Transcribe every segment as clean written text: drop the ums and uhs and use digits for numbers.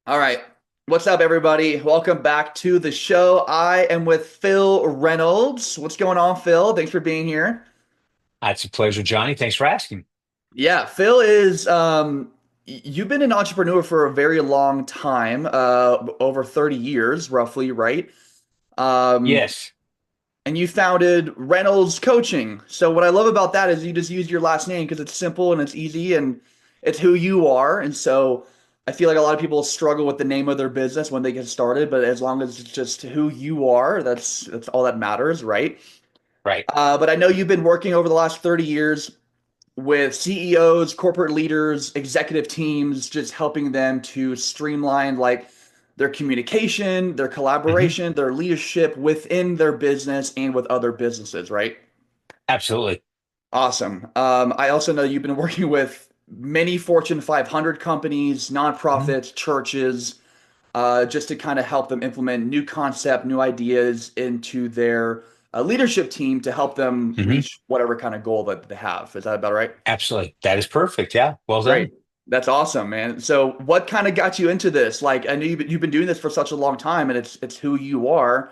All right. What's up, everybody? Welcome back to the show. I am with Phil Reynolds. What's going on, Phil? Thanks for being here. It's a pleasure, Johnny. Thanks for asking. Yeah, Phil is, you've been an entrepreneur for a very long time, over 30 years, roughly, right? Um, Yes, and you founded Reynolds Coaching. So what I love about that is you just use your last name because it's simple and it's easy and it's who you are. And so I feel like a lot of people struggle with the name of their business when they get started, but as long as it's just who you are, that's all that matters, right? right. But I know you've been working over the last 30 years with CEOs, corporate leaders, executive teams, just helping them to streamline like their communication, their Hmm. collaboration, their leadership within their business and with other businesses, right? Absolutely. Awesome. I also know you've been working with many Fortune 500 companies, Mhm. nonprofits, churches, just to kind of help them implement new concept, new ideas into their leadership team to help them Hmm. reach whatever kind of goal that they have. Is that about right? Absolutely. That is perfect. Yeah. Well Great. done. That's awesome, man. So, what kind of got you into this? Like, I know you've been doing this for such a long time, and it's who you are.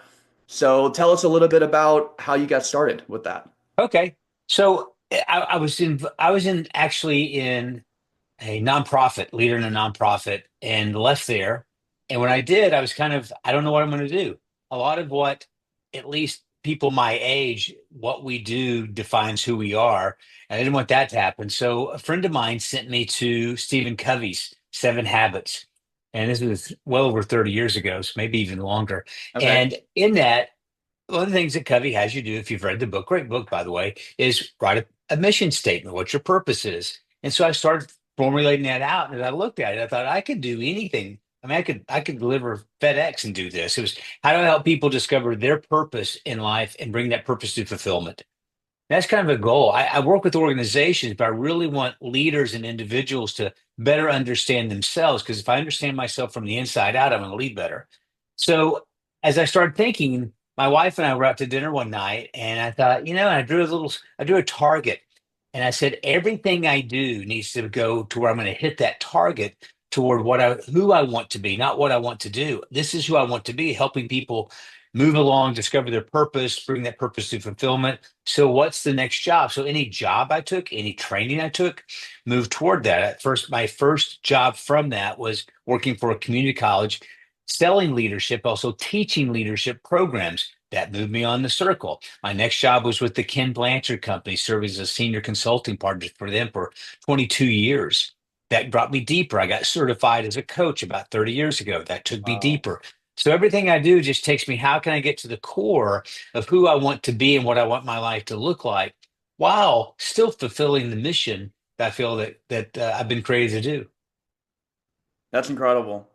So, tell us a little bit about how you got started with that. Okay. So I was in actually in a nonprofit, leader in a nonprofit, and left there. And when I did, I was I don't know what I'm going to do. A lot of what, at least people my age, what we do defines who we are. And I didn't want that to happen. So a friend of mine sent me to Stephen Covey's Seven Habits. And this was well over 30 years ago, so maybe even longer. Okay. And in that, one of the things that Covey has you do, if you've read the book, great book, by the way, is write a mission statement, what your purpose is. And so I started formulating that out. And as I looked at it, I thought I could do anything. I mean, I could deliver FedEx and do this. It was how do I help people discover their purpose in life and bring that purpose to fulfillment? That's kind of a goal. I work with organizations, but I really want leaders and individuals to better understand themselves. Because if I understand myself from the inside out, I'm going to lead better. So as I started thinking, my wife and I were out to dinner one night, and I thought, I drew a target, and I said, everything I do needs to go to where I'm going to hit that target toward who I want to be, not what I want to do. This is who I want to be, helping people move along, discover their purpose, bring that purpose to fulfillment. So what's the next job? So any job I took, any training I took, moved toward that. At first, my first job from that was working for a community college, selling leadership, also teaching leadership programs. That moved me on the circle. My next job was with the Ken Blanchard Company, serving as a senior consulting partner for them for 22 years. That brought me deeper. I got certified as a coach about 30 years ago. That took me Wow. deeper. So everything I do just takes me, how can I get to the core of who I want to be and what I want my life to look like while still fulfilling the mission that I feel that I've been created to do. That's incredible.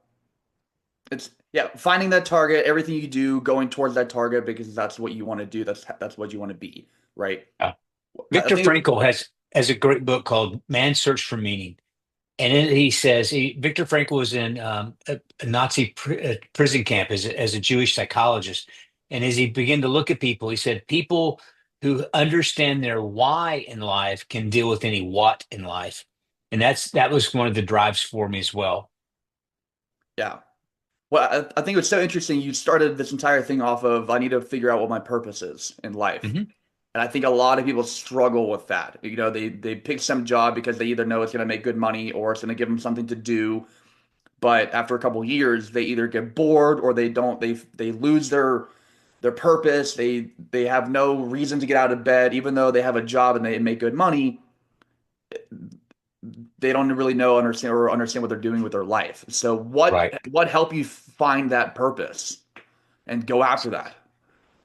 It's yeah, finding that target, everything you do, going towards that target because that's what you want to do. That's what you want to be, right? Uh, I Viktor think Frankl has a great book called Man's Search for Meaning. And in it, he says Viktor Frankl was in a Nazi prison camp as a Jewish psychologist. And as he began to look at people, he said, people who understand their why in life can deal with any what in life. And that was one of the drives for me as well. yeah. Well, I think it's so interesting. You started this entire thing off of I need to figure out what my purpose is in life. Hmm. And I think a lot of people struggle with that. You know, they pick some job because they either know it's going to make good money or it's going to give them something to do. But after a couple of years, they either get bored or they don't. They lose their purpose. They have no reason to get out of bed, even though they have a job and they make good money. They don't really know, understand what they're doing with their life. So Right. what helped you find that purpose and go after that?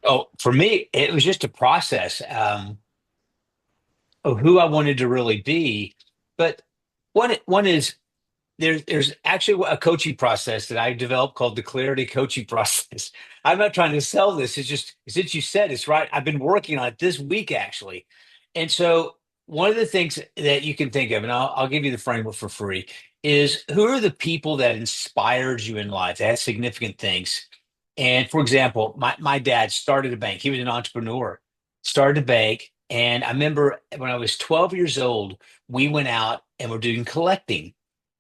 Oh, for me, it was just a process of who I wanted to really be. But one is there's actually a coaching process that I developed called the clarity coaching process. I'm not trying to sell this. It's just since you said it's right. I've been working on it this week actually. And so one of the things that you can think of, and I'll give you the framework for free, is who are the people that inspired you in life, that had significant things. And for example, my dad started a bank. He was an entrepreneur, started a bank. And I remember when I was 12 years old, we went out and were doing collecting.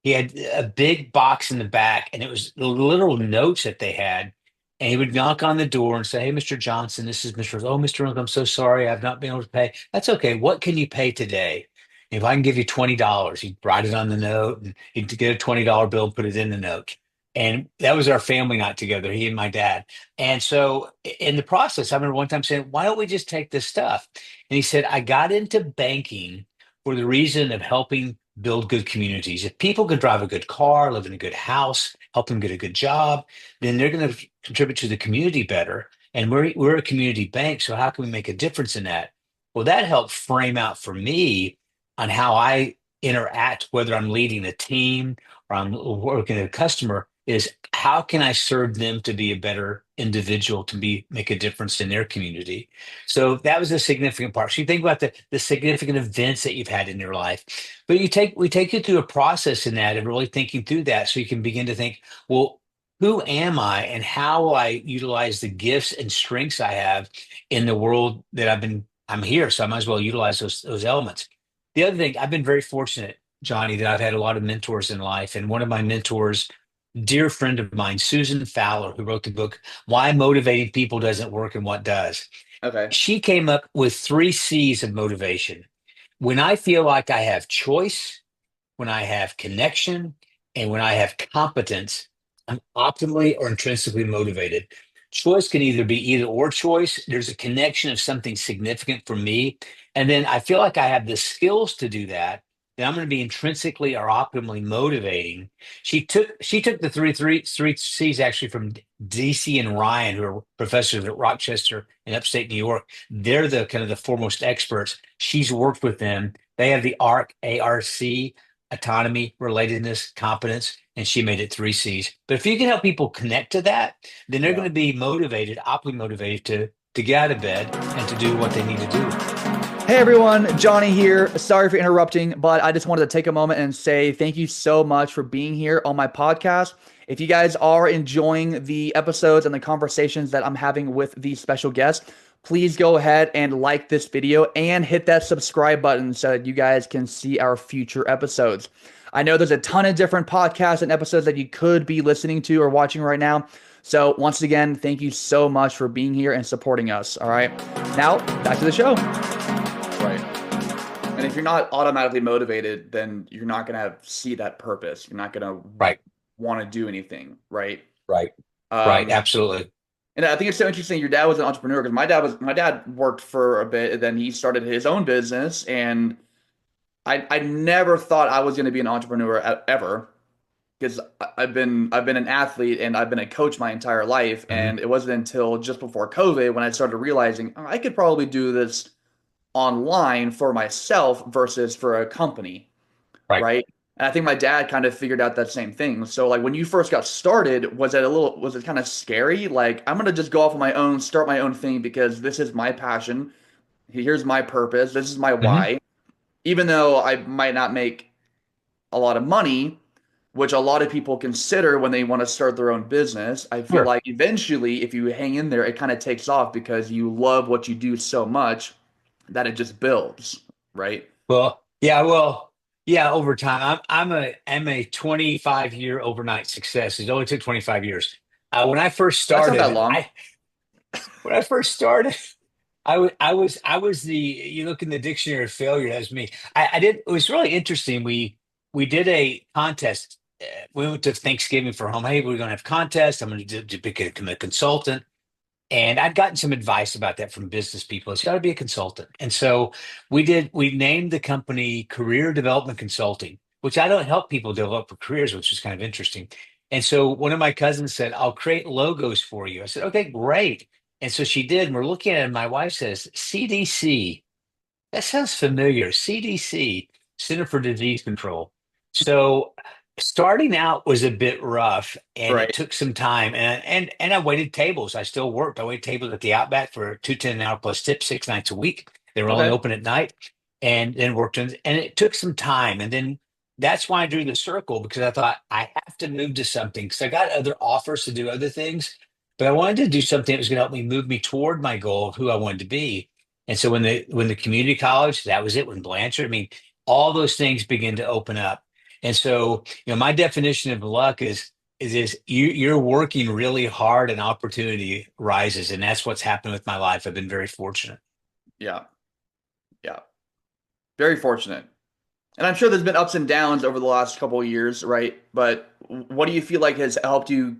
he had a big box in the back, and it was the little notes that they had. And he would knock on the door and say, "Hey, Mr. Johnson, this is Mr. Oh, Mr. Uncle, I'm so sorry, I've not been able to pay." That's okay. What can you pay today? If I can give you $20, he'd write it on the note, and he'd get a $20 bill, and put it in the note. And that was our family night together, he and my dad. And so in the process, I remember one time saying, "Why don't we just take this stuff?" And he said, "I got into banking for the reason of helping build good communities. If people could drive a good car, live in a good house, help them get a good job, then they're going to contribute to the community better. And we're a community bank, so how can we make a difference in that?" Well, that helped frame out for me on how I interact, whether I'm leading a team or I'm working with a customer, is how can I serve them to be a better individual, to be make a difference in their community. So that was a significant part. So you think about the significant events that you've had in your life, but we take you through a process in that and really thinking through that so you can begin to think, well, who am I and how will I utilize the gifts and strengths I have in the world that I'm here, so I might as well utilize those elements. The other thing, I've been very fortunate, Johnny, that I've had a lot of mentors in life. And one of my mentors, dear friend of mine, Susan Fowler, who wrote the book Why Motivating People Doesn't Work and What Does. Okay. She came up with three C's of motivation. When I feel like I have choice, when I have connection, and when I have competence, I'm optimally or intrinsically motivated. Choice can either be either or choice. There's a connection of something significant for me. And then I feel like I have the skills to do that. Then I'm going to be intrinsically or optimally motivating. She took the three C's actually from DC and Ryan, who are professors at Rochester in upstate New York. They're the kind of the foremost experts. She's worked with them. They have the ARC, autonomy, relatedness, competence, and she made it three C's. But if you can help people connect to that, then they're Yeah. going to be motivated, optimally motivated to get out of bed and to do what they need to do. Hey everyone, Johnny here. Sorry for interrupting, but I just wanted to take a moment and say thank you so much for being here on my podcast. If you guys are enjoying the episodes and the conversations that I'm having with these special guests, please go ahead and like this video and hit that subscribe button so that you guys can see our future episodes. I know there's a ton of different podcasts and episodes that you could be listening to or watching right now. So, once again, thank you so much for being here and supporting us. All right. Now, back to the show. Right. And if you're not automatically motivated, then you're not going to see that purpose. You're not going to Right, want to do anything, right? right, right. Um, Absolutely. and I think it's so interesting your dad was an entrepreneur because my dad worked for a bit and then he started his own business and I never thought I was going to be an entrepreneur ever because I've been an athlete and I've been a coach my entire life Mhm. and it wasn't until just before COVID when I started realizing I could probably do this online for myself versus for a company, Right. right? And I think my dad kind of figured out that same thing. So like when you first got started, was it kind of scary? Like I'm gonna just go off on my own, start my own thing because this is my passion. Here's my purpose. This is my Mhm. why. Even though I might not make a lot of money, which a lot of people consider when they want to start their own business, I feel Sure. like eventually if you hang in there, it kind of takes off because you love what you do so much that it just builds, right? Yeah, over time. I'm a 25-year overnight success. It only took 25 years. When I first That's not that started, long. I I was the you look in the dictionary of failure, that's me. I did it was really interesting. We did a contest. We went to Thanksgiving for home. Hey, we're gonna have contest. I'm gonna become a consultant. And I'd gotten some advice about that from business people. It's got to be a consultant. And so we named the company Career Development Consulting, which I don't help people develop for careers, which is kind of interesting. And so one of my cousins said, "I'll create logos for you." I said, "Okay, great." And so she did. And we're looking at it, and my wife says, "CDC, that sounds familiar. CDC, Center for Disease Control." So starting out was a bit rough and it Right. took some time. And I waited tables. I still worked. I waited tables at the Outback for 210 an hour plus tips 6 nights a week. They were only Okay. open at night and then worked in, and it took some time. And then that's why I drew the circle because I thought I have to move to something because I got other offers to do other things, but I wanted to do something that was going to help me move me toward my goal of who I wanted to be. And so when the community college, that was it. When Blanchard, I mean, all those things begin to open up. And so, my definition of luck is you're working really hard and opportunity rises. And that's what's happened with my life. I've been very fortunate. Yeah. Yeah. Very fortunate. And I'm sure there's been ups and downs over the last couple of years, right? But what do you feel like has helped you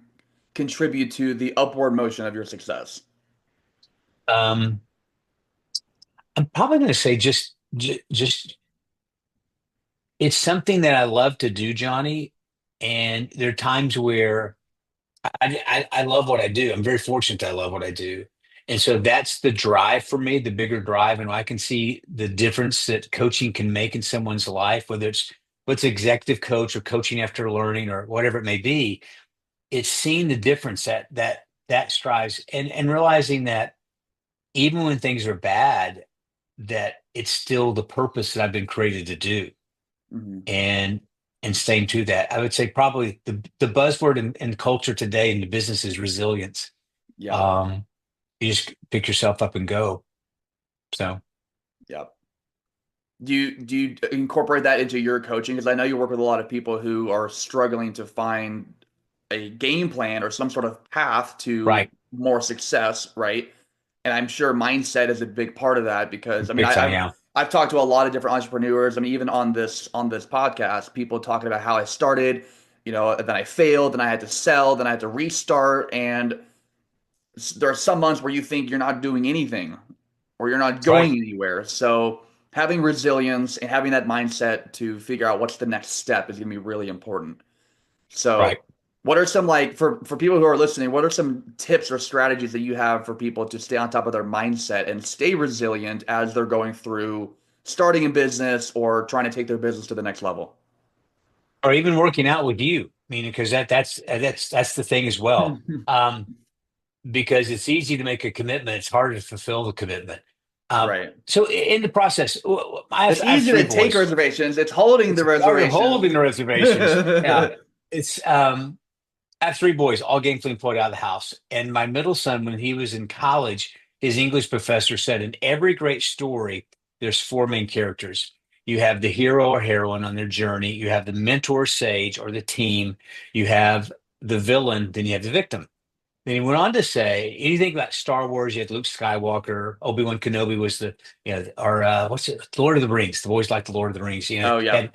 contribute to the upward motion of your success? Um, I'm probably going to say just it's something that I love to do, Johnny. And there are times where I love what I do. I'm very fortunate that I love what I do. And so that's the drive for me, the bigger drive. And I can see the difference that coaching can make in someone's life, whether it's what's executive coach or coaching after learning or whatever it may be. It's seeing the difference that strives and realizing that even when things are bad, that it's still the purpose that I've been created to do. Hmm. And and staying to that. I would say probably the buzzword in culture today in the business is resilience. Yeah. Um, you just pick yourself up and go. So Yeah. Do you incorporate that into your coaching? Because I know you work with a lot of people who are struggling to find a game plan or some sort of path to right, more success, right? And I'm sure mindset is a big part of that because I mean big time, yeah. I've talked to a lot of different entrepreneurs. I mean, even on this podcast, people talking about how I started, then I failed, then I had to sell, then I had to restart, and there are some months where you think you're not doing anything or you're not That's right, going anywhere. So having resilience and having that mindset to figure out what's the next step is going to be really important. right. So what are some like for people who are listening, what are some tips or strategies that you have for people to stay on top of their mindset and stay resilient as they're going through starting a business or trying to take their business to the next level? Or even working out with you, meaning because that's the thing as well. Um, because it's easy to make a commitment, it's harder to fulfill the commitment. Right. So in the process, It's I have easy three to take boys. reservations. It's holding the It's harder reservations. holding the reservations. Yeah, it's I have three boys, all gainfully employed out of the house. And my middle son, when he was in college, his English professor said in every great story, there's four main characters. You have the hero or heroine on their journey, you have the mentor sage or the team, you have the villain, then you have the victim. Then he went on to say, anything about Star Wars, you had Luke Skywalker, Obi-Wan Kenobi was or what's it, Lord of the Rings. The boys like the Lord of the Rings, Oh yeah. and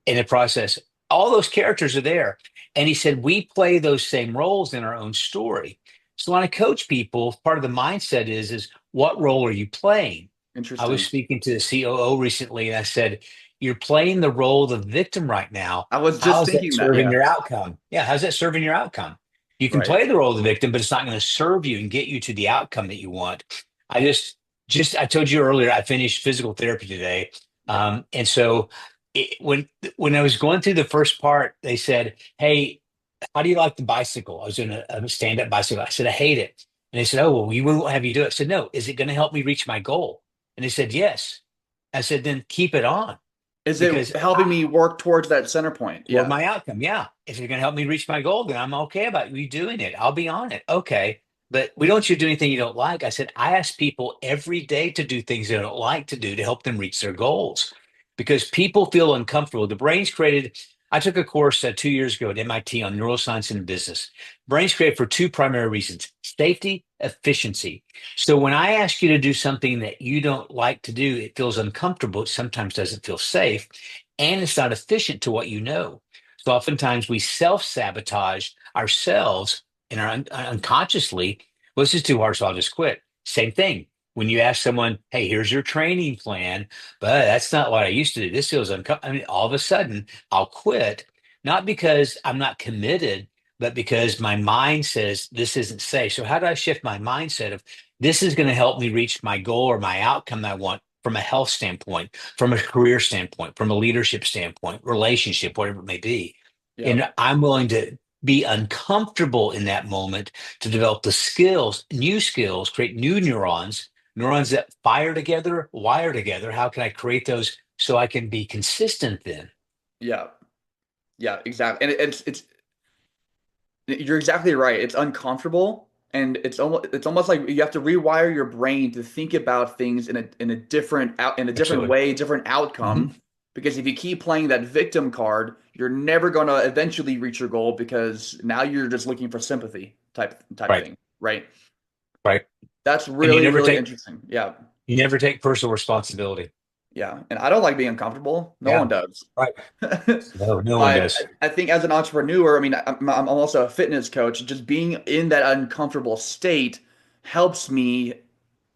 in the process, all those characters are there. And he said, we play those same roles in our own story. So when I coach people, part of the mindset is what role are you playing? I was Interesting. speaking to the COO recently, and I said, you're playing the role of the victim right now. I was just How's that thinking that. serving Yeah. your outcome? Yeah, how's that serving your outcome? You can Right. play the role of the victim, but it's not going to serve you and get you to the outcome that you want. I I told you earlier, I finished physical therapy today. Yeah. And so when I was going through the first part, they said, "Hey, how do you like the bicycle?" I was in a stand-up bicycle. I said, "I hate it." And they said, "Oh, well, we won't have you do it." I said, "No, is it going to help me reach my goal?" And they said, "Yes." I said, "Then keep it on Is it because helping me work towards that center point? toward Yeah. my outcome. Yeah. If you're going to help me reach my goal, then I'm okay about you doing it. I'll be on it. Okay. But we don't want you to do anything you don't like. I said, I ask people every day to do things they don't like to do to help them reach their goals because people feel uncomfortable. The brain's created. I took a course 2 years ago at MIT on neuroscience and business. Brain's created for two primary reasons: safety, efficiency. So when I ask you to do something that you don't like to do, it feels uncomfortable. It sometimes doesn't feel safe and it's not efficient to what you know. So oftentimes we self-sabotage ourselves and unconsciously, well, this is too hard, so I'll just quit. Same thing. When you ask someone, hey, here's your training plan, but that's not what I used to do. This feels uncomfortable. I mean, all of a sudden I'll quit, not because I'm not committed, but because my mind says this isn't safe. So how do I shift my mindset of this is going to help me reach my goal or my outcome that I want from a health standpoint, from a career standpoint, from a leadership standpoint, relationship, whatever it may be. Yeah. And I'm willing to be uncomfortable in that moment to develop the skills, new skills, create new neurons, neurons that fire together, wire together. How can I create those so I can be consistent then? Yeah. Yeah. Exactly. And it's you're exactly right. It's uncomfortable and it's almost like you have to rewire your brain to think about things in a different Absolutely. way, different Hmm. outcome Because if you keep playing that victim card, you're never going to eventually reach your goal because now you're just looking for sympathy type Right. thing, right? Right. That's And really, really interesting. Yeah. you never take personal responsibility. Yeah. And I don't like being uncomfortable. No one Yeah. does. Right. No, no one But does. I think as an entrepreneur, I mean, I'm also a fitness coach. Just being in that uncomfortable state helps me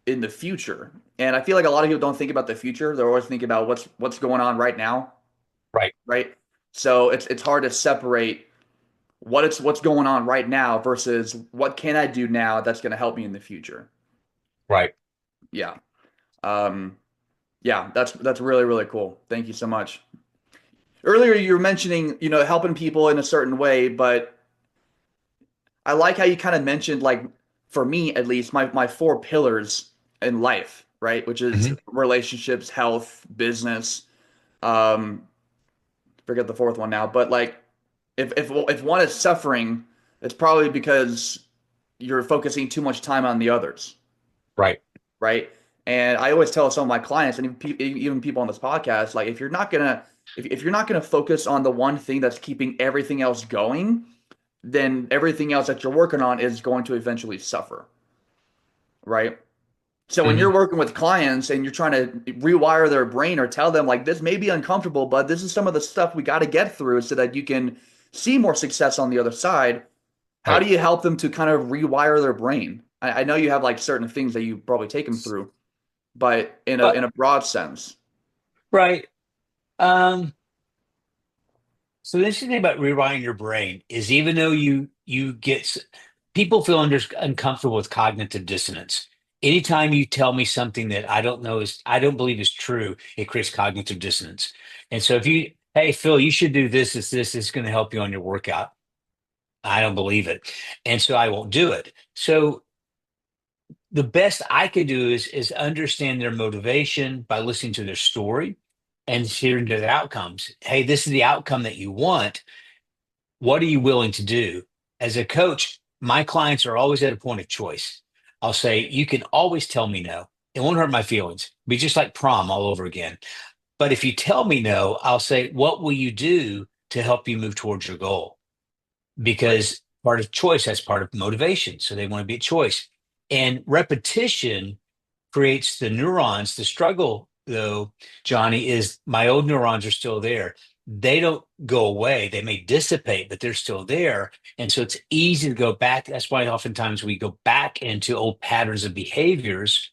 in the future. And I feel like a lot of people don't think about the future. They're always thinking about what's going on right now, Right. right? So it's hard to separate what's going on right now versus what can I do now that's going to help me in the future. Right. Yeah. Um, yeah, that's really, really cool. Thank you so much. Earlier you were mentioning, helping people in a certain way, but I like how you kind of mentioned, like, for me at least, my four pillars in life, right? Which is Hmm. relationships, health, business. Um, Forget the fourth one now, but like if one is suffering, it's probably because you're focusing too much time on the others, Right. right? And I always tell some of my clients and even people on this podcast, like if you're not gonna focus on the one thing that's keeping everything else going, then everything else that you're working on is going to eventually suffer, right? So when you're Hmm. working with clients and you're trying to rewire their brain or tell them like this may be uncomfortable, but this is some of the stuff we got to get through so that you can see more success on the other side. How Right. do you help them to kind of rewire their brain? I know you have like certain things that you probably take them through, but in But a broad sense. right. Um, so the interesting thing about rewiring your brain is even though people feel uncomfortable with cognitive dissonance. Anytime you tell me something that I don't believe is true, it creates cognitive dissonance. And so if hey Phil, you should do this is going to help you on your workout. I don't believe it. And so I won't do it. So the best I could do is understand their motivation by listening to their story and hearing their outcomes. Hey, this is the outcome that you want. What are you willing to do? As a coach, my clients are always at a point of choice. I'll say, you can always tell me no. It won't hurt my feelings. Be just like prom all over again. But if you tell me no, I'll say, what will you do to help you move towards your goal? Right. Because part of choice, that's part of motivation. So they want to be a choice. And repetition creates the neurons. The struggle, though, Johnny, is my old neurons are still there. They don't go away. They may dissipate, but they're still there. And so it's easy to go back. That's why oftentimes we go back into old patterns of behaviors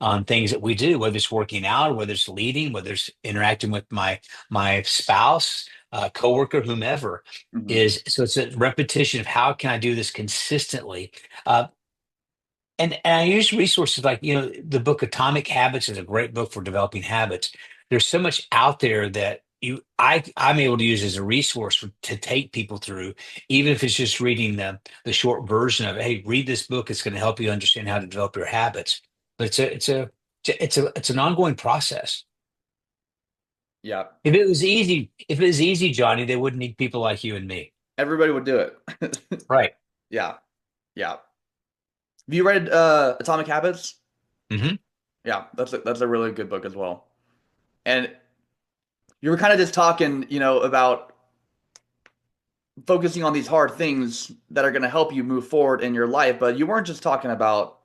on things that we do, whether it's working out, whether it's leading, whether it's interacting with my spouse, coworker, whomever. Hmm. Is so it's a repetition of how can I do this consistently. And I use resources like, the book Atomic Habits is a great book for developing habits. There's so much out there that I'm able to use as a resource to take people through, even if it's just reading the short version of it. Hey, read this book. It's going to help you understand how to develop your habits. But it's an ongoing process. Yeah. If it was easy, Johnny, they wouldn't need people like you and me. Everybody would do it. Right. Yeah. Yeah. Have you read Atomic Habits? Hmm. Yeah, that's a really good book as well. And you were kind of just talking, about focusing on these hard things that are going to help you move forward in your life, but you weren't just talking about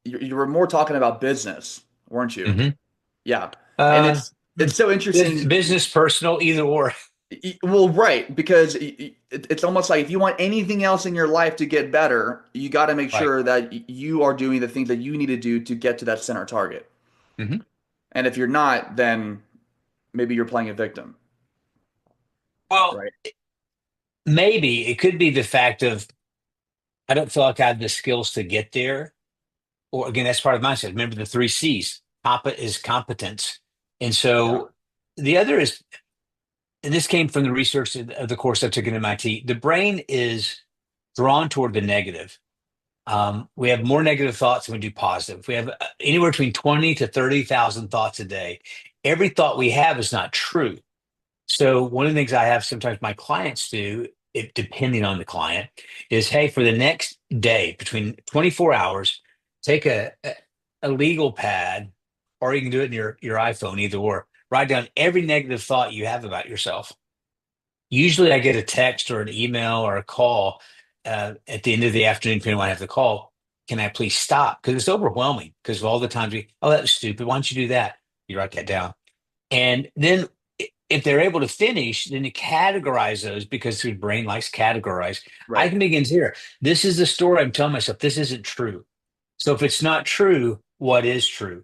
you were more talking about business, weren't you? Hmm. Yeah. And Uh, it's so interesting. business, personal, either or. Well, right, because it's almost like if you want anything else in your life to get better, you got to make Right. sure that you are doing the things that you need to do to get to that center target. Hmm. And if you're not, then maybe you're playing a victim, Well, right? maybe it could be the fact of I don't feel like I have the skills to get there. Or again, that's part of mindset. Remember the three C's. Is competence. And Yeah. so the other is, and this came from the research of the course I took at MIT, the brain is drawn toward the negative. We have more negative thoughts than we do positive. We have anywhere between 20 to 30,000 thoughts a day. Every thought we have is not true. So one of the things I have sometimes my clients do, depending on the client, is hey, for the next day, between 24 hours, take a legal pad, or you can do it in your iPhone, either or. write down every negative thought you have about yourself. Usually I get a text or an email or a call at the end of the afternoon, depending on when I have the call. Can I please stop? Because it's overwhelming because of all the times oh, that was stupid. Why don't you do that? You write that down. And then if they're able to finish, then to categorize those because your brain likes categorize. I Right. can begin here. This is the story I'm telling myself. This isn't true. So if it's not true, what is true?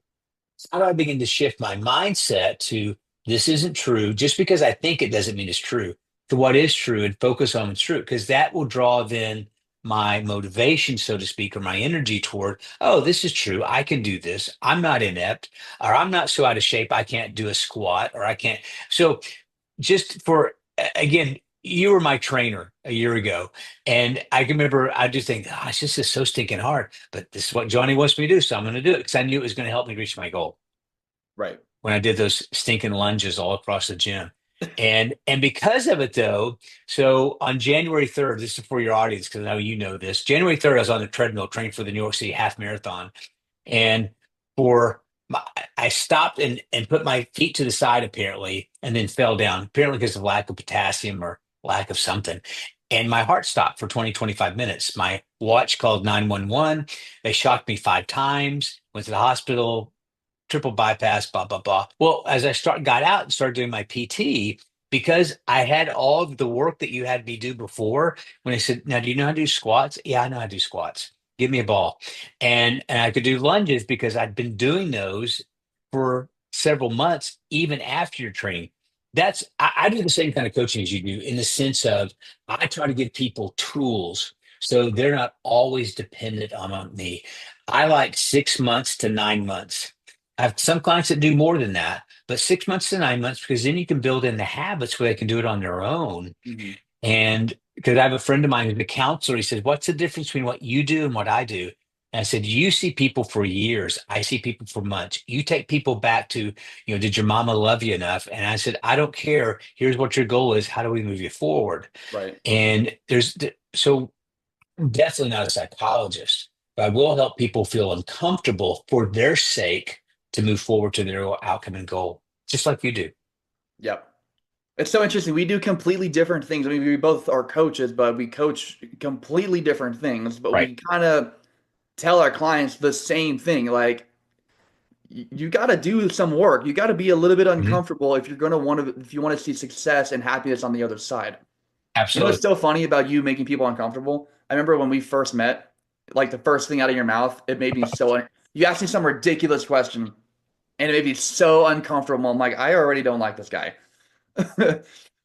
How do I begin to shift my mindset to this isn't true? Just because I think it doesn't mean it's true. To what is true and focus on what's true, because that will draw then my motivation, so to speak, or my energy toward, oh, this is true. I can do this. I'm not inept, or I'm not so out of shape I can't do a squat, or I can't. So just for again, you were my trainer a year ago, and I can remember I just think, oh, it's just so stinking hard, but this is what Johnny wants me to do, so I'm going to do it because I knew it was going to help me reach my goal Right. when I did those stinking lunges all across the gym. And because of it though, so on January 3rd, this is for your audience because I know you know this. January 3rd, I was on the treadmill training for the New York City half marathon. And for my, I stopped and put my feet to the side apparently, and then fell down, apparently because of lack of potassium or lack of something. And my heart stopped for 20, 25 minutes. My watch called 911. They shocked me 5 times, went to the hospital, triple bypass, blah, blah, blah. Well, as I got out and started doing my PT, because I had all of the work that you had me do before, when I said, now, do you know how to do squats? Yeah, I know how to do squats. Give me a ball. And I could do lunges because I'd been doing those for several months, even after your training. I do the same kind of coaching as you do in the sense of I try to give people tools so they're not always dependent on me. I like 6 months to 9 months. I have some clients that do more than that, but 6 months to 9 months, because then you can build in the habits where they can do it on their own. Hmm. And because I have a friend of mine who's a counselor, he says, what's the difference between what you do and what I do? And I said, you see people for years. I see people for months. You take people back to, did your mama love you enough? And I said, I don't care. Here's what your goal is. How do we move you forward? Right. And so I'm definitely not a psychologist, but I will help people feel uncomfortable for their sake to move forward to their outcome and goal, just like you do. Yep. It's so interesting. We do completely different things. I mean, we both are coaches, but we coach completely different things, but Right. we kind of tell our clients the same thing. Like, you got to do some work. You got to be a little bit Mhm. uncomfortable if you're going to if you want to see success and happiness on the other side. You know what's Absolutely. so funny about you making people uncomfortable? I remember when we first met, like the first thing out of your mouth, it made me so, you asked me some ridiculous question and it made me so uncomfortable. I'm like, I already don't like this guy.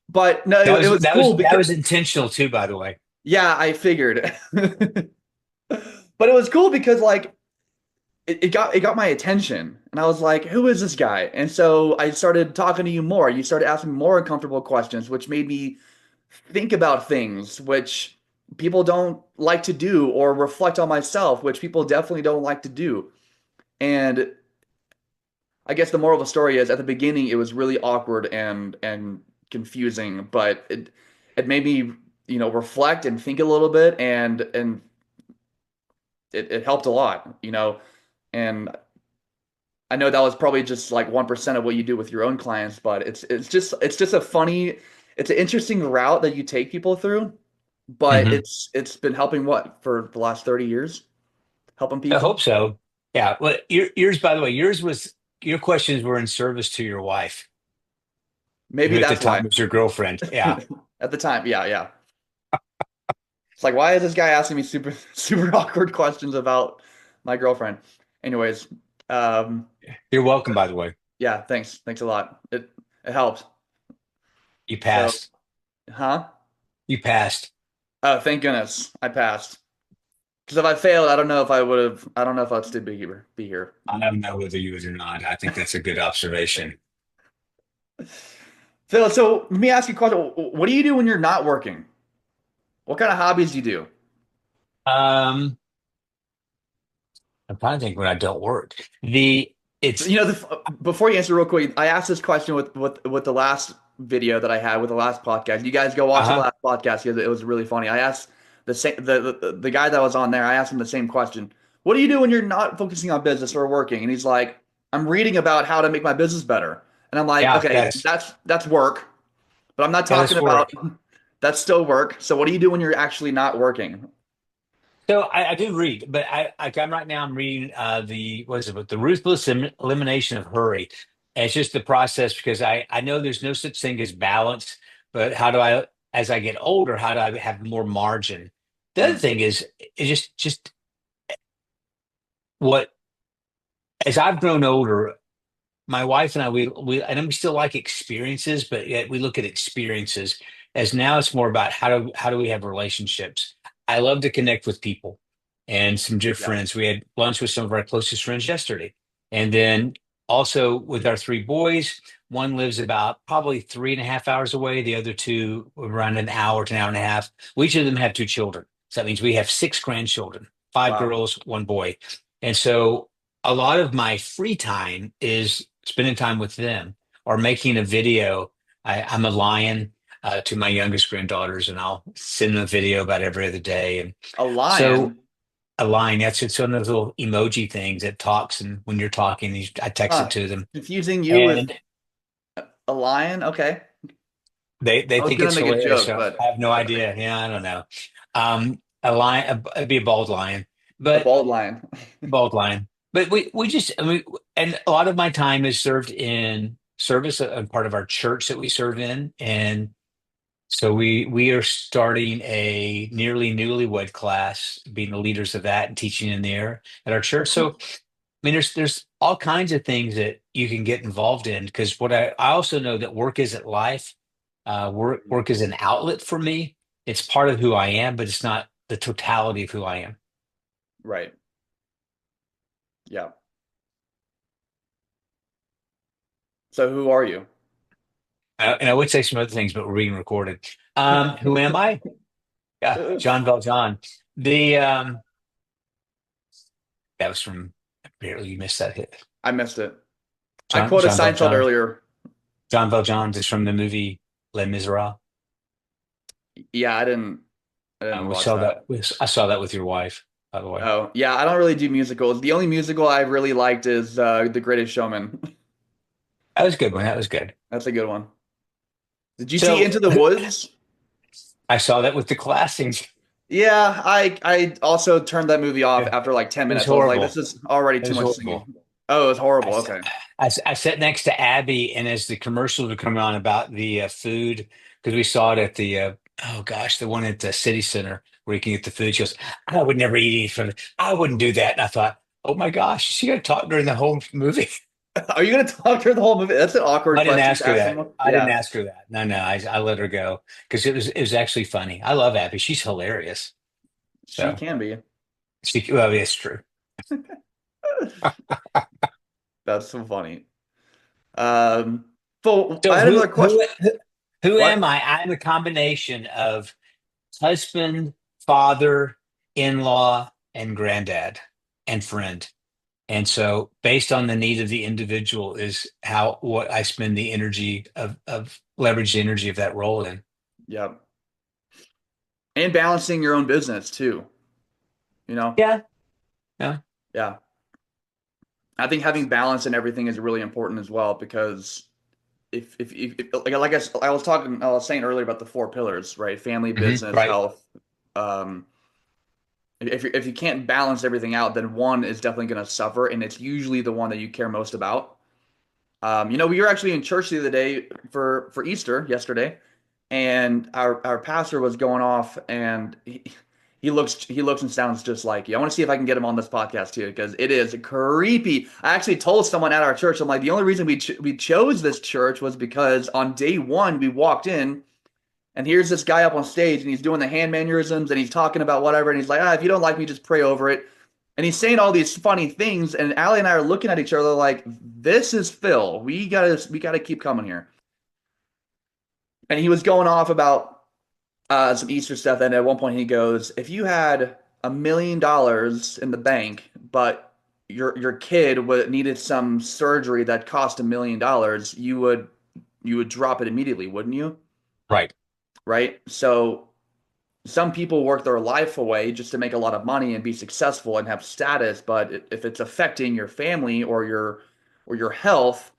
But no, That it was was that was cool that because, was intentional too, by the way. yeah, I figured. But it was cool because like it got my attention and I was like, who is this guy? And so I started talking to you more. You started asking more uncomfortable questions, which made me think about things which people don't like to do or reflect on myself, which people definitely don't like to do. And I guess the moral of the story is at the beginning it was really awkward and confusing, but it made me, reflect and think a little bit and it helped a lot, and I know that was probably just like 1% of what you do with your own clients, but it's just a funny, it's an interesting route that you take people through, but Hmm. it's been helping what for the last 30 years, helping I people. hope so. Yeah. Well, yours, by the way, yours was your questions were in service to your wife, Maybe who at the that's time why. was your girlfriend. Yeah. At the time, yeah, yeah. It's like, why is this guy asking me super super awkward questions about my girlfriend? Anyways, um, You're welcome, by the way. yeah, thanks a lot. It helps. You So, passed. huh? You passed. Oh, thank goodness I passed. Because if I failed, I don't know if I would have. I don't know if I'd still be here. Be here. I don't know whether you would or not. I think that's a good observation. Phil, so let me ask you a question. What do you do when you're not working? What kind of hobbies do you do? Um, I'm trying to think when I don't work. The So, it's before you answer real quick, I asked this question with the last video that I had with the last podcast. You guys go watch the uh-huh. last podcast because it was really funny. I asked the same the guy that was on there. I asked him the same question. What do you do when you're not focusing on business or working? And he's like, I'm reading about how to make my business better. And I'm like, Yeah, okay, that's work, but I'm not talking that's about work. that's still work. So what do you do when you're actually not working? So I do read, but I'm right now I'm reading the what is it, the ruthless elimination of hurry. And it's just the process because I know there's no such thing as balance, but how do I, as I get older, how do I have more margin? The other Mm, thing is just what as I've grown older, my wife and I we and we still like experiences, but yet we look at experiences as now it's more about how do we have relationships. I love to connect with people and some dear yeah. friends. We had lunch with some of our closest friends yesterday, and then also with our three boys. One lives about probably 3.5 hours away. The other two around an hour to an hour and a half. We each of them have two children, so that means we have six grandchildren, five Wow. girls, one boy, and so a lot of my free time is spending time with them or making a video. I'm a lion to my youngest granddaughters, and I'll send them a video about every other day. And A so lion? a lion, that's it's one of those little emoji things that talks, and when you're talking, I text it Huh. to them, Confusing you with and a lion? Okay. they I was think gonna it's make a hilarious. joke, So but I have no idea. Yeah, I don't know. A lion, it'd be a bald lion, a but bald lion. bald lion. But we just I mean, and a lot of my time is served in service, a part of our church that we serve in, and so we are starting a nearly newlywed class, being the leaders of that and teaching in there at our Oh, church. So cool. I mean, there's all kinds of things that you can get involved in because what I also know that work isn't life. Work is an outlet for me. It's part of who I am, but it's not the totality of who I am. Right. Yeah. So who are you? And I would say some other things, but we're being recorded. Who am I? Yeah, John Valjean. The that was from barely you missed that hit. I missed it. I John quoted John Seinfeld Valjean. earlier. John Valjean is from the movie Les Miserables. Yeah, I didn't We watch saw that. that. I saw that with your wife, by the way. Oh, yeah, I don't really do musicals. The only musical I really liked is The Greatest Showman. That was a good one. That was good. That's a good one. Did you see So Into the Woods? I saw that with the classings. Yeah, I also turned that movie off It after like 10 was minutes. I was like, this horrible. is already It too was much horrible. singing. Oh, it was I, horrible. s- Okay. I sat next to Abby, and as the commercials were coming on about the food, because we saw it at the oh gosh, the one at the city center where you can get the food. She goes, "I would never eat anything from it. I wouldn't do that." And I thought, "Oh my gosh, is she gonna talk during the whole movie?" Are you gonna talk through the whole movie? That's an awkward I didn't question ask to her ask that. someone. I didn't Yeah, ask her that. No, no, I let her go because it was actually funny. I love Abby. She's hilarious. she So can be. well, it's true. That's so funny. Um, but So I had another question. who am What? I? I'm a combination of husband, father, in-law, and granddad and friend. And so based on the need of the individual is how what I spend the energy of leverage the energy of that role in. Yeah. And balancing your own business too, you know? Yeah. Yeah. Yeah. I think having balance in everything is really important as well because if I was saying earlier about the four pillars, right? Family, business, Right. health. Um, if you can't balance everything out, then one is definitely going to suffer, and it's usually the one that you care most about. We were actually in church the other day for Easter yesterday, and our pastor was going off, and he looks and sounds just like you. I want to see if I can get him on this podcast too, because it is creepy. I actually told someone at our church, I'm like, the only reason we chose this church was because on day one we walked in, and here's this guy up on stage, and he's doing the hand mannerisms, and he's talking about whatever, and he's like, if you don't like me, just pray over it. And he's saying all these funny things, and Allie and I are looking at each other like, "This is Phil. We gotta keep coming here." And he was going off about some Easter stuff, and at one point he goes, "If you had $1 million in the bank, but your kid needed some surgery that cost $1 million, you would drop it immediately, wouldn't you?" Right. Right? So some people work their life away just to make a lot of money and be successful and have status, but if it's affecting your family or your health,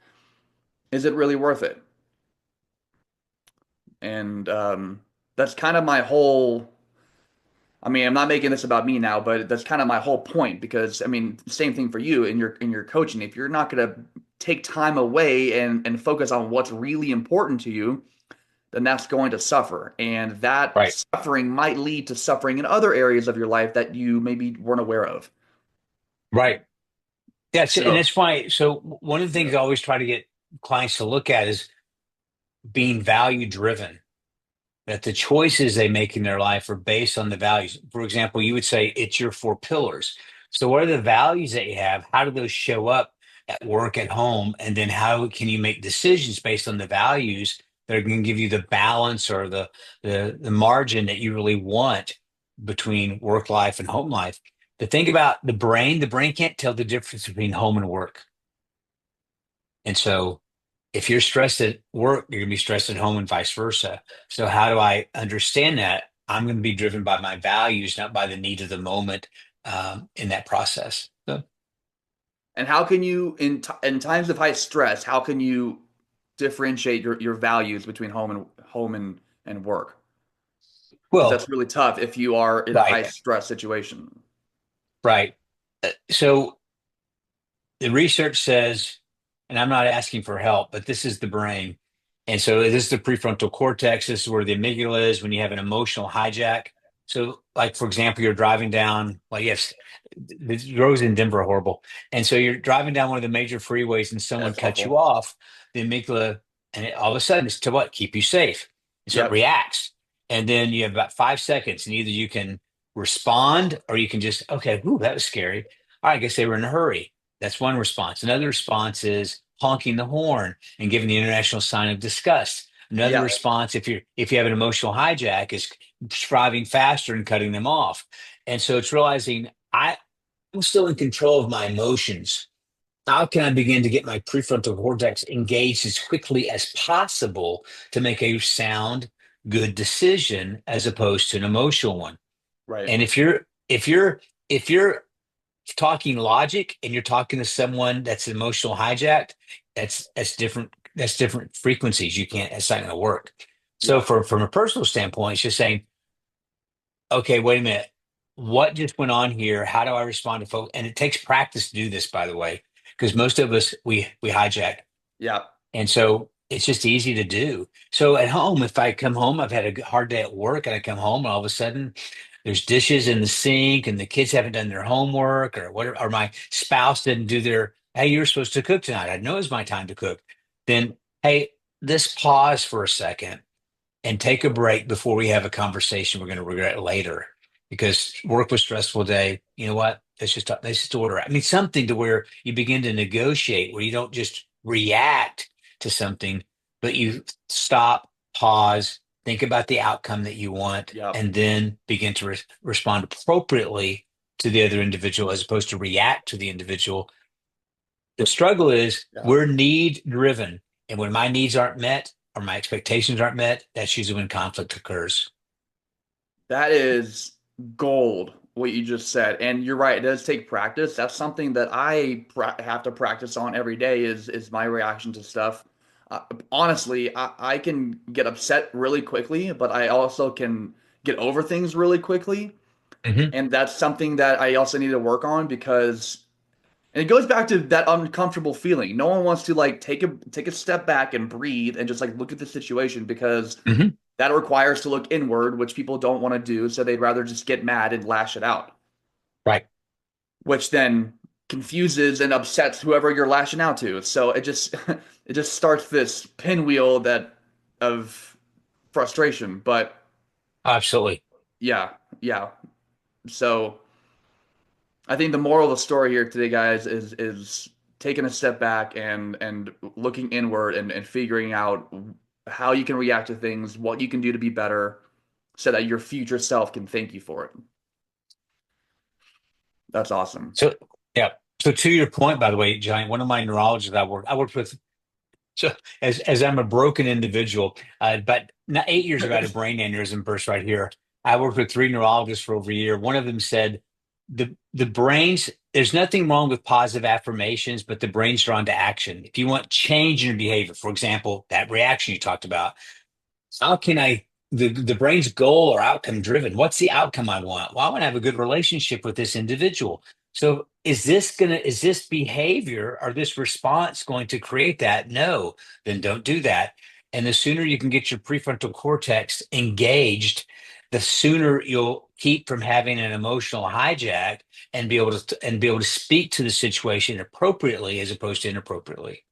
Is it really worth it? And that's kind of my whole. I mean, I'm not making this about me now, but that's kind of my whole point because I mean, same thing for you in your coaching. If you're not going to take time away and focus on what's really important to you, then that's going to suffer. And that Right. suffering might lead to suffering in other areas of your life that you maybe weren't aware of. Right. And So, that's why. So one of the things I always try to get clients to look at is being value driven, that the choices they make in their life are based on the values. For example, you would say it's your four pillars. So, what are the values that you have? How do those show up at work, at home? And then how can you make decisions based on the values that are going to give you the balance or the margin that you really want between work life and home life? To think about the brain can't tell the difference between home and work. And so if you're stressed at work, you're going to be stressed at home and vice versa. So, how do I understand that? I'm going to be driven by my values, not by the need of the moment in that process. So, and how can you in times of high stress, how can you differentiate your values between home and work? Because well, that's really tough if you are in a high right, stress situation. right. So, the research says, and I'm not asking for help, but this is the brain. And so this is the prefrontal cortex. This is where the amygdala is when you have an emotional hijack. So, like, for example, you're driving down, well, yes, the roads in Denver are horrible. And so you're driving down one of the major freeways and someone That's cuts you awful. off, the amygdala, and all of a sudden it's to what? Keep you safe. And so it Yep. reacts. And then you have about 5 seconds, and either you can respond or you can just, okay, whew, that was scary. All right, I guess they were in a hurry. That's one response. Another response is honking the horn and giving the international sign of disgust. Another Yeah. response, if you have an emotional hijack, is striving faster and cutting them off. And so it's realizing I'm still in control of my emotions. How can I begin to get my prefrontal cortex engaged as quickly as possible to make a sound, good decision as opposed to an emotional one? Right. And if you're talking logic and you're talking to someone that's emotional hijacked, that's different. That's different frequencies. You can't. It's not going to work. So, Yeah. from a personal standpoint, it's just saying, okay, wait a minute, what just went on here? How do I respond to folks? And it takes practice to do this, by the way, because most of us we hijack, Yeah. and so it's just easy to do. So at home, if I come home, I've had a hard day at work, and I come home, and all of a sudden there's dishes in the sink, and the kids haven't done their homework, or whatever, or my spouse didn't do their, hey, you're supposed to cook tonight. I know it's my time to cook. Then, hey, let's pause for a second and take a break before we have a conversation we're going to regret later. Because work was a stressful day. You know what? Let's just order. I mean, something to where you begin to negotiate, where you don't just react to something, but you stop, pause, think about the outcome that you want, Yeah. and then begin to respond appropriately to the other individual as opposed to react to the individual. The struggle is Yeah. we're need driven. And when my needs aren't met or my expectations aren't met, that's usually when conflict occurs. That is gold, what you just said. And you're right, it does take practice. That's something that have to practice on every day is my reaction to stuff. Honestly, I can get upset really quickly, but I also can get over things really quickly. Hmm. And that's something that I also need to work on because and it goes back to that uncomfortable feeling. No one wants to like take a step back and breathe and just like look at the situation because Hmm. that requires to look inward, which people don't want to do, so they'd rather just get mad and lash it out, Right. which then confuses and upsets whoever you're lashing out to. So it just it just starts this pinwheel that of frustration. But Absolutely. yeah, yeah. So I think the moral of the story here today, guys, is taking a step back and looking inward and figuring out how you can react to things, what you can do to be better, so that your future self can thank you for it. That's awesome. So, yeah. So to your point, by the way, Giant, one of my neurologists I worked with. So as I'm a broken individual, but 8 years ago, I had a brain aneurysm burst right here. I worked with three neurologists for over a year. One of them said the brain's there's nothing wrong with positive affirmations, but the brain's drawn to action. If you want change in your behavior, for example, that reaction you talked about, how can I, the brain's goal or outcome driven? What's the outcome I want? Well, I want to have a good relationship with this individual. So is this behavior or this response going to create that? No, then don't do that. And the sooner you can get your prefrontal cortex engaged, the sooner you'll keep from having an emotional hijack and be able to speak to the situation appropriately as opposed to inappropriately.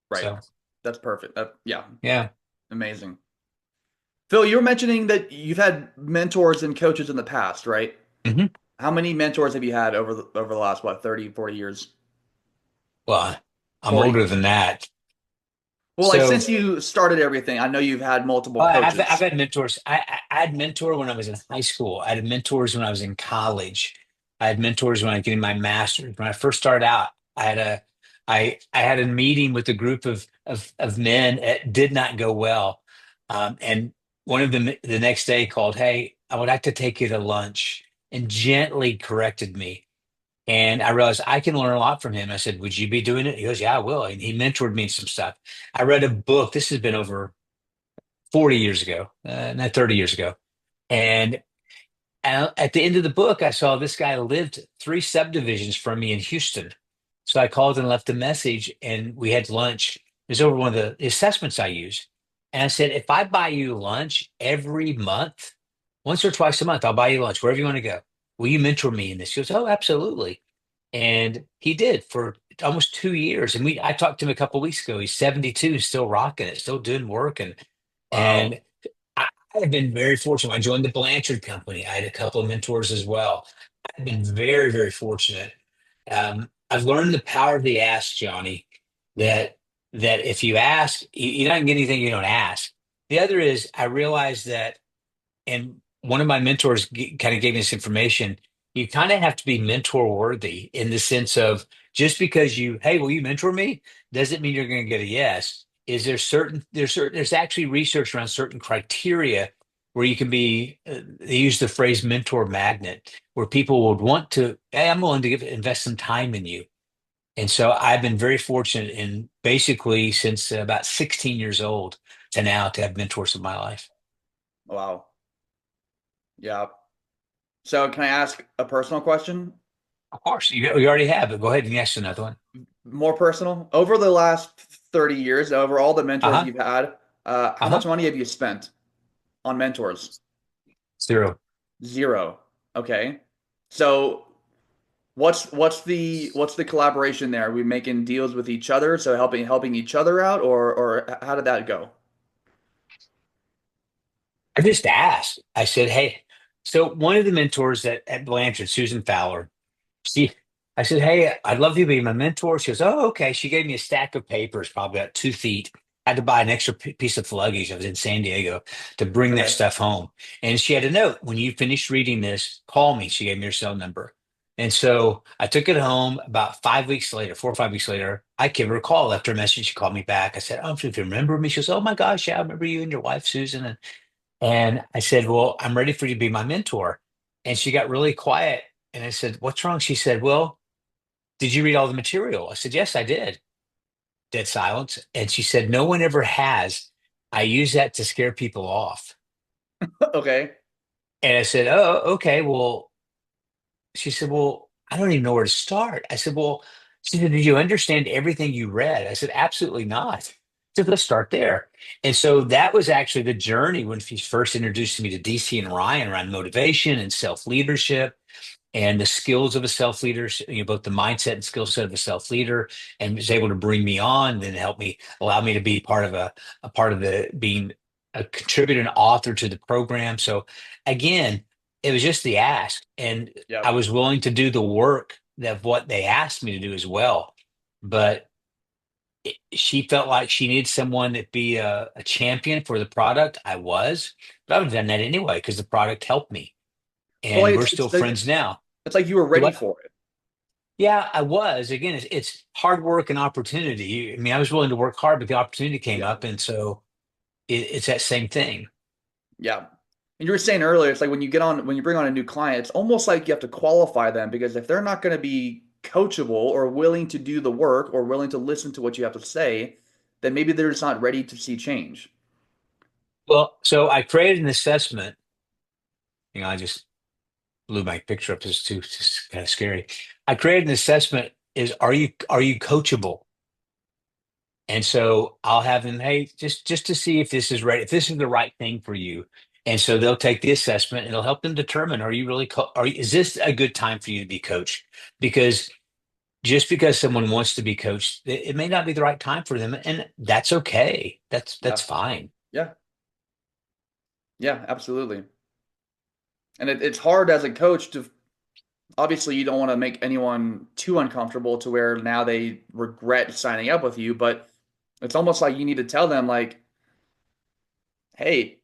Right. So That's perfect. Yeah, yeah. amazing. Phil, you were mentioning that you've had mentors and coaches in the past, right? Mhm. How many mentors have you had over the last, what, 30, 40 years? Well, I'm 40. older than that. Well, like So since you started everything, I know you've had multiple I've coaches. had mentors. I had mentor when I was in high school. I had mentors when I was in college. I had mentors when I was getting my master's. When I first started out, I had a meeting with a group of men. It did not go well, and one of them the next day called, "Hey, I would like to take you to lunch," and gently corrected me. And I realized I can learn a lot from him. I said, "Would you be doing it?" He goes, "Yeah, I will." And he mentored me in some stuff. I read a book. This has been over 40 years ago, not 30 years ago. And at the end of the book, I saw this guy lived three subdivisions from me in Houston. So I called and left a message, and we had lunch. It was over one of the assessments I use. And I said, if I buy you lunch every month, once or twice a month, I'll buy you lunch wherever you want to go. Will you mentor me in this? He goes, oh, absolutely. And he did for almost 2 years. And I talked to him a couple of weeks ago. He's 72, still rocking it, still doing work. Wow. And I, I've been very fortunate. I joined the Blanchard Company. I had a couple of mentors as well. I've been very, very fortunate. I've learned the power of the ask, Johnny, that if you ask, you're not gonna get anything you don't ask. The other is I realized that, and one of my mentors kind of gave me this information. You kind of have to be mentor worthy in the sense of just because hey, will you mentor me? Doesn't mean you're going to get a yes. Is there there's actually research around certain criteria where you can be, they use the phrase mentor magnet, where people would want to, hey, I'm willing to invest some time in you. And so I've been very fortunate in basically since about 16 years old to now to have mentors in my life. Wow. Yeah. So can I ask a personal question? Of course, you already have it. Go ahead and ask another one. More personal. Over the last 30 years, over all the mentors Uh-huh. you've had, how Uh-huh. much money have you spent on mentors? Zero. Zero. Okay. So what's the collaboration there? Are we making deals with each other, so helping each other out, or how did that go? I just asked. I said, hey, so one of the mentors at Blanchard, Susan Fowler, she, I said, hey, I'd love you to be my mentor. She goes, oh, okay. She gave me a stack of papers, probably about 2 feet. I had to buy an extra piece of luggage. I was in San Diego to bring that Okay. stuff home. And she had a note, when you finish reading this, call me. She gave me her cell number. And so I took it home about 5 weeks later, 4 or 5 weeks later. I gave her a call, left her a message. She called me back. I said, oh, if you remember me, she goes, oh my gosh, yeah, I remember you and your wife, Susan. And I said, well, I'm ready for you to be my mentor. And she got really quiet. And I said, what's wrong? She said, well, did you read all the material? I said, yes, I did. Dead silence. And she said, no one ever has. I use that to scare people off. Okay. And I said, oh, okay. Well, she said, well, I don't even know where to start. I said, well, she said, did you understand everything you read? I said, absolutely not. So let's start there. And so that was actually the journey when she first introduced me to DC and Ryan around motivation and self leadership and the skills of a self leader, both the mindset and skill set of a self leader, and was able to bring me on and help me, allow me to be part of a part of the being a contributor and author to the program. So again, it was just the ask, and I Yep. was willing to do the work of what they asked me to do as well. But she felt like she needed someone to be a champion for the product. I was, but I would have done that anyway because the product helped me, Well, and we're still friends now. it's like you were Do ready what? for it. Yeah, I was. Again, it's hard work and opportunity. I mean, I was willing to work hard, but the opportunity came Yeah. up, and so it's that same thing. Yeah. And you were saying earlier, it's like when you bring on a new client, it's almost like you have to qualify them because if they're not going to be coachable or willing to do the work or willing to listen to what you have to say, then maybe they're just not ready to see change. Well, so I created an assessment. I just blew my picture up. It's kind of scary. I created an assessment. Is are you coachable? And so I'll have them, hey, just to see if this is right, if this is the right thing for you. And so they'll take the assessment and it'll help them determine, are you really is this a good time for you to be coached? Because just because someone wants to be coached, it may not be the right time for them, and that's okay. That's Yeah. fine. Yeah. Yeah, absolutely. And it's hard as a coach to obviously you don't want to make anyone too uncomfortable to where now they regret signing up with you, but it's almost like you need to tell them like, hey,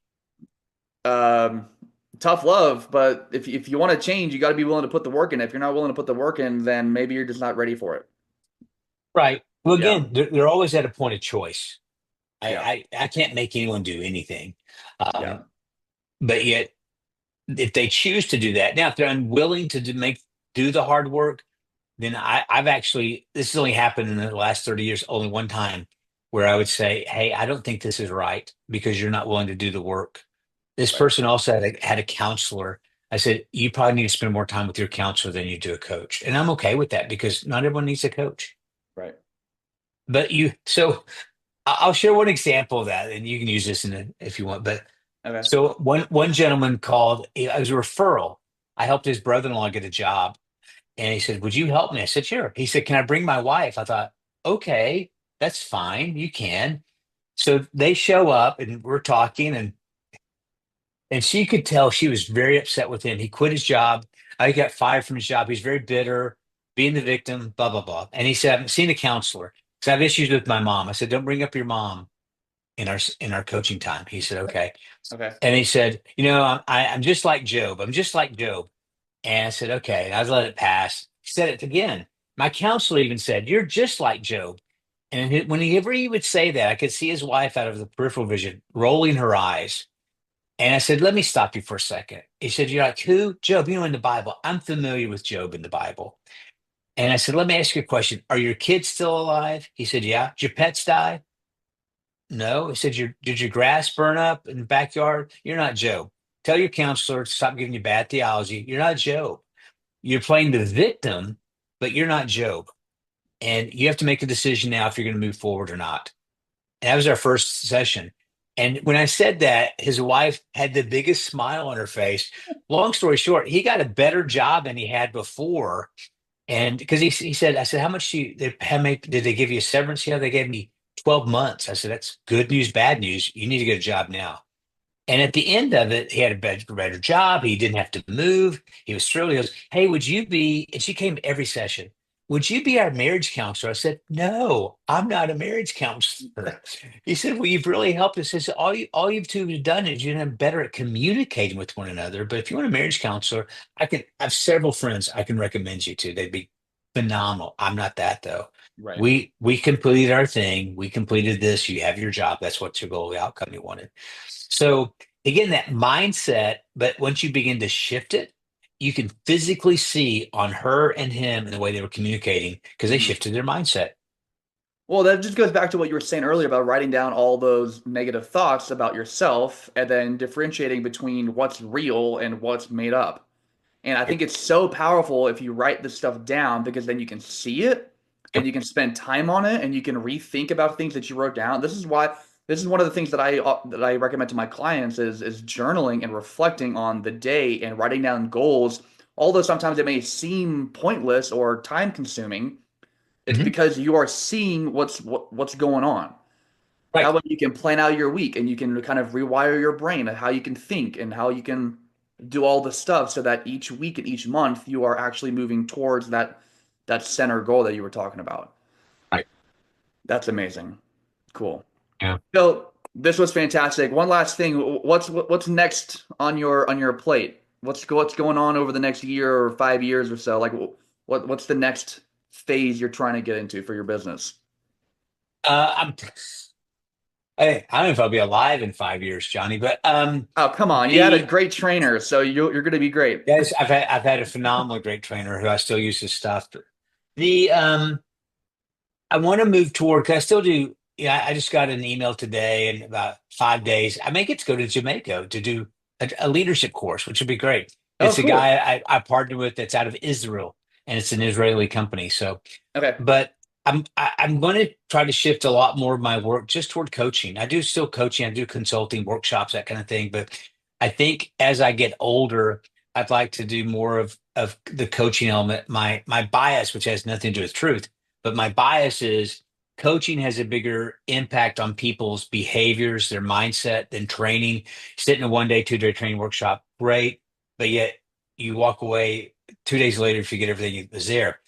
um, tough love, but if you want to change, you got to be willing to put the work in. If you're not willing to put the work in, then maybe you're just not ready for it. Right. Well, Yeah. again, they're always at a point of choice. Yeah. I can't make anyone do anything. Yeah. But yet, if they choose to do that, now if they're unwilling to do the hard work, then I've actually, this has only happened in the last 30 years, only one time where I would say, hey, I don't think this is right because you're not willing to do the work. This Right. person also had a counselor. I said, you probably need to spend more time with your counselor than you do a coach. And I'm okay with that because not everyone needs a coach. Right. But so I'll share one example of that, and you can use this if you want. But Okay. so one gentleman called, it was a referral. I helped his brother-in-law get a job. And he said, would you help me? I said, sure. He said, can I bring my wife? I thought, okay, that's fine. You can. So they show up and we're talking and she could tell she was very upset with him. He quit his job. I got fired from his job. He's very bitter, being the victim, blah, blah, blah. And he said, I haven't seen a counselor because I have issues with my mom. I said, don't bring up your mom in our coaching time. He said, okay. Okay. And he said, I'm just like Job. I'm just like Job. And I said, okay. And I let it pass. He said it again. My counselor even said, you're just like Job. And whenever he would say that, I could see his wife out of the peripheral vision rolling her eyes. And I said, let me stop you for a second. He said, you're like, who? Job, in the Bible. I'm familiar with Job in the Bible. And I said, let me ask you a question. Are your kids still alive? He said, yeah. Did your pets die? No. He said, did your grass burn up in the backyard? You're not Job. Tell your counselor to stop giving you bad theology. You're not Job. You're playing the victim, but you're not Job. And you have to make a decision now if you're going to move forward or not. And that was our first session. And when I said that, his wife had the biggest smile on her face. Long story short, he got a better job than he had before. And because he said, I said, how many, did they give you a severance? Yeah, they gave me 12 months. I said, that's good news, bad news. You need to get a job now. And at the end of it, he had a better job. He didn't have to move. He was thrilled. He goes, hey, would you be, and she came to every session, would you be our marriage counselor? I said, no, I'm not a marriage counselor. He said, well, you've really helped us. He said, all you've two have done is you're better at communicating with one another. But if you want a marriage counselor, I have several friends I can recommend you to. They'd be phenomenal. I'm not that though. Right. We completed our thing. We completed this. You have your job. That's what's your goal, the outcome you wanted. So again, that mindset, but once you begin to shift it, you can physically see on her and him and the way they were communicating because they Mhm. shifted their mindset. Well, that just goes back to what you were saying earlier about writing down all those negative thoughts about yourself and then differentiating between what's real and what's made up. And I think it's so powerful if you write this stuff down because then you can see it and Yep. you can spend time on it and you can rethink about things that you wrote down. This is one of the things that I recommend to my clients is journaling and reflecting on the day and writing down goals. Although sometimes it may seem pointless or time consuming, it's Mhm. because you are seeing what's going on. That Right. way you can plan out your week and you can kind of rewire your brain and how you can think and how you can do all the stuff so that each week and each month you are actually moving towards that center goal that you were talking about. Right. That's amazing. Cool. Yeah. So this was fantastic. One last thing, what's next on your plate? What's going on over the next year or 5 years or so? Like what's the next phase you're trying to get into for your business? I'm, I don't know if I'll be alive in 5 years, Johnny, but Oh, come on. You had a the great trainer, so you're going to be great. yes, I've had a phenomenal great trainer who I still use his stuff. The I want to move toward. 'Cause I still do. Yeah, I just got an email today in about 5 days. I may get to go to Jamaica to do a leadership course, which would be great. Oh, It's a cool. guy I partnered with that's out of Israel, and it's an Israeli company. So, Okay. but I'm going to try to shift a lot more of my work just toward coaching. I do still coaching. I do consulting, workshops, that kind of thing. But I think as I get older, I'd like to do more of the coaching element. My bias, which has nothing to do with truth, but my bias is coaching has a bigger impact on people's behaviors, their mindset than training. Sit in a 1 day, 2 day training workshop, great, but yet you walk away 2 days later, if you get everything that was there.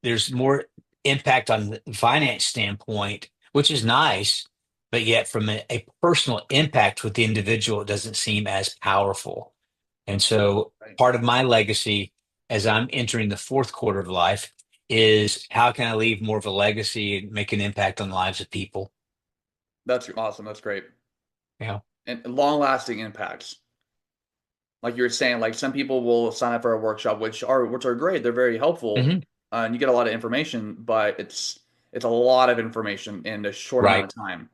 There's more impact on the finance standpoint, which is nice, but yet from a personal impact with the individual, it doesn't seem as powerful. And so Right. part of my legacy as I'm entering the fourth quarter of life is how can I leave more of a legacy and make an impact on the lives of people? That's awesome. That's great. You know? And long-lasting impacts. Like you were saying, like some people will sign up for a workshop, which are great. They're very helpful, Hmm. and you get a lot of information, but it's a lot of information in a short amount Right, of time.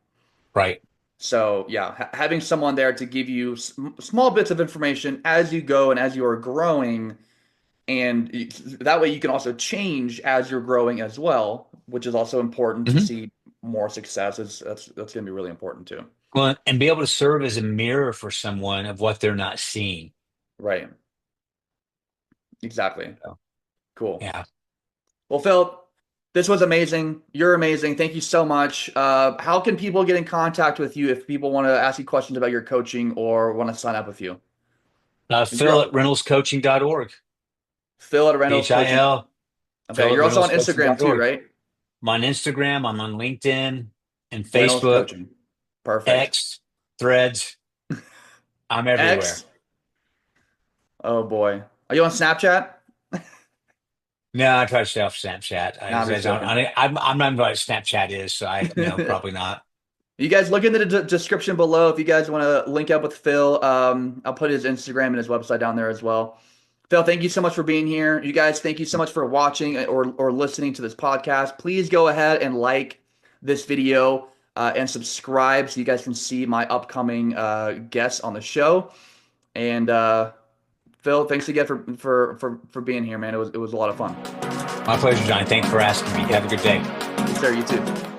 right. So yeah, having someone there to give you small bits of information as you go and as you are growing, and that way you can also change as you're growing as well, which is also important to Hmm. see more success. That's going to be really important too. Well, and be able to serve as a mirror for someone of what they're not seeing. Right. Exactly. So, Cool. yeah. Well, Phil, this was amazing. You're amazing. Thank you so much. How can people get in contact with you if people want to ask you questions about your coaching or want to sign up with you? Phil at reynoldscoaching.org. Phil at Reynolds Coaching. PHIL, Okay, Phil at you're also on Instagram too, reynoldscoaching.org. right? I'm on Instagram, I'm on LinkedIn and Reynolds Facebook, Coaching. Perfect. X, Threads. I'm everywhere. X. Oh boy. Are you on Snapchat? No, I try to stay off Snapchat. No, I'm I just don't. joking. I'm not even know what Snapchat is, so I no, probably not. You guys look in the description below if you guys want to link up with Phil. I'll put his Instagram and his website down there as well. Phil, thank you so much for being here. You guys, thank you so much for watching or listening to this podcast. Please go ahead and like this video and subscribe so you guys can see my upcoming guests on the show. And Phil, thanks again for being here, man. It was a lot of fun. My pleasure, Johnny. Thanks for asking me. Have a good day. Yes, sir. You too.